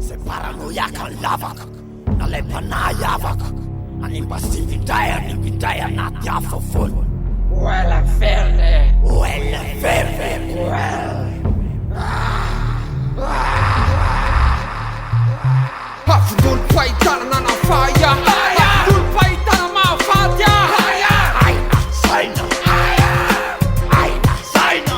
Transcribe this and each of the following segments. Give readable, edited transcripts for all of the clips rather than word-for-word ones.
Zay paranoiaka ny lavaka nalay mpanayavaka animba sivindray anivindray anaty hafa foana. Oela verde, oela verde, hafindolo pahitana nanafaya, hafindolo pahitana mahafaty aina saina, aina saina,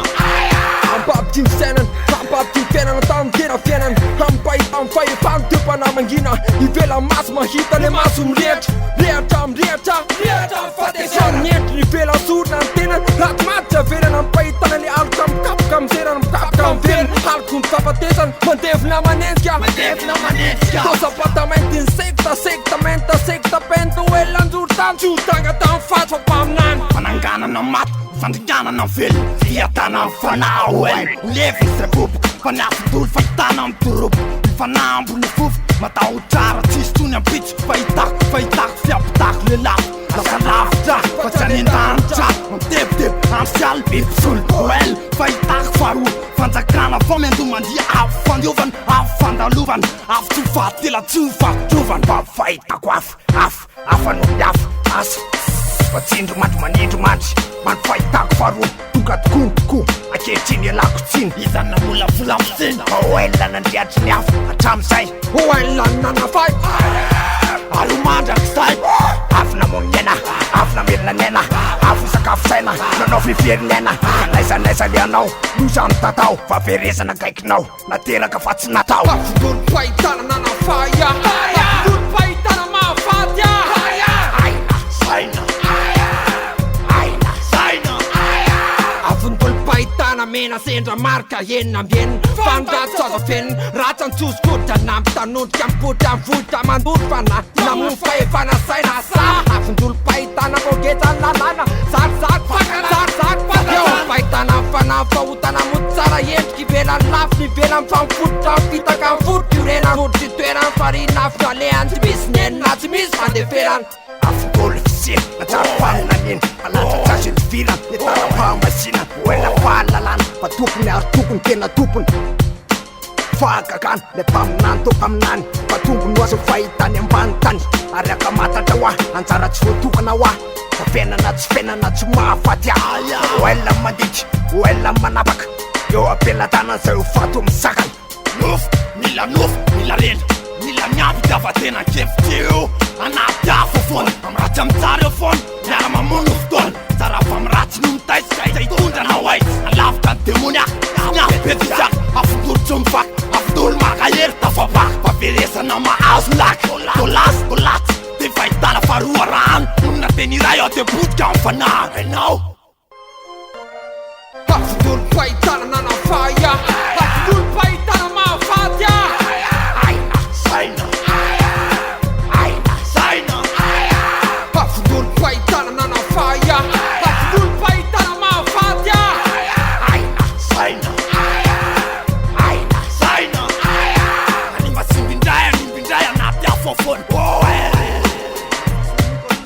ampapitiny sainana, ampapitiny fiainana tamin'ny tena fiainana, ampahita amin'ny fahefany teo mpanamangina, ivela maso mahita le maso mirehatra, rehatra mirehatra, rehatra mifatesana mientry ny ivela sorona ny tenany, raty maty avelana ampahitana le aloka mikapoka miserana mikapoka mivelana, aloko ny fahafatesana mandevina manenjika, mandevina manenjika, tosapata mainty ny sekta menta sekta pento elanjoro tany tsy ho tanga tamin'ny faty fa mpaminany fananganana maty fandringanana ny velona fiatana ny fanahy oel levy izy repoboka fa ny afindolo fahitana amin'ny torobo ny fanambo ny fofo matao tsara tsisy tony ampitso fahitako fiampitako le lafo lasa lavitra fa tsy anendanitra matebiteby amsialy bebisolo oel fahitako faroa fanjakana fa miando mandia afo fandiovana afo fandalovana afo tsy fatela tsy fatrovana mba fahitako afo anody afo asa fatsindro mandro manindro mandry fahitako faroa tonga tokotoko akehitriny alako tsiny izany namola volamosina oela nandriatry ny afo atramizay oela nanafay alomandrakizay afo namognena afo namelona nena afo sakafo saina nanao fiverinena naizanaiza le anao lozany tatao faverezana kaikinao nateraka fa tsy natao hafindolo pahitana nanafaya hafindolo pahitana mahafaty aina saina, aina saina, hafindolo pahitana mena sendra marika enina ambienina fanondratsy azo fenina ratsantsosikotra nampitanotrika mipotra mivotra mandoro fana namono fahefana saina sa hafindolo pahitana vogetsany lalàna zarizary eo pahitana fana fahotana mody tsara endriky ivelany lafo ny ivelany fampifototra mifitaka mifototra iorena fototry toerany farina afo nalehany tsy misy nenina tsy misy fandeferany afindolo fisena natsarapanina neny alatratrasy ny virana ny tarapahamasina oela fahalalana fa tompony ary tompony tena tompony fahagagana le mpaminany to mpaminany fa tombony oazy fahitany ambany tany ary akamatatra hoa anjara tsy voatokana hoa fa fiainana tsy fiainana tsy mahafaty oela manditry oela manapaka eo ampelatana zay ho fato misakana mila rena mila miampy dafa tena kefity eo anaty afo foana amiratsy amitsara eo foana miara mamono fotoana tsara fa miratsy no mitaisika zay tondrana hoay alavitra ny demony miampy betisiaka afindolo tsy mivaky afindolo makahery tafapaka faveresana mahazo laky tolatsy de fahitana faroa rano onona teniray ao te botika amin'ny fanahy hainao hafindolo pahitana nanafaya hafindolo pahitana mahafaty aina saina, aina saina, hafindolo pahitana nanafaya hafindolo pahitana mahafaty aina saina, aina saina, animba simbindray anaty afo foana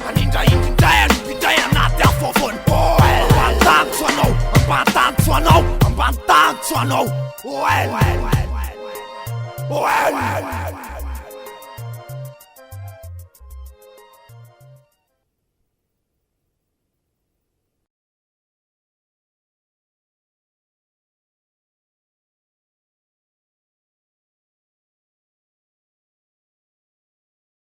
anindray anaty afo foana ambany tany tsoanao